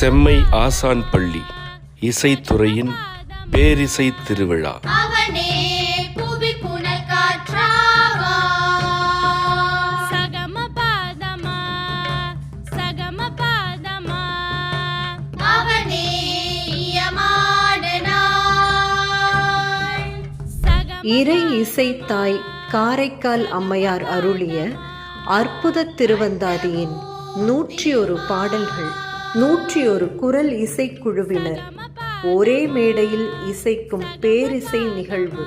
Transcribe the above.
செம்மை ஆசான் பள்ளி இசைத்துறையின் பேரிசை திருவிழா. இறை இசைத்தாய் காரைக்கால் அம்மையார் அருளிய அற்புத திருவந்தாதியின் 101 பாடல்கள், 101 குரல் இசைக்குழுவினர் ஒரே மேடையில் இசைக்கும் பேரிசை நிகழ்வு.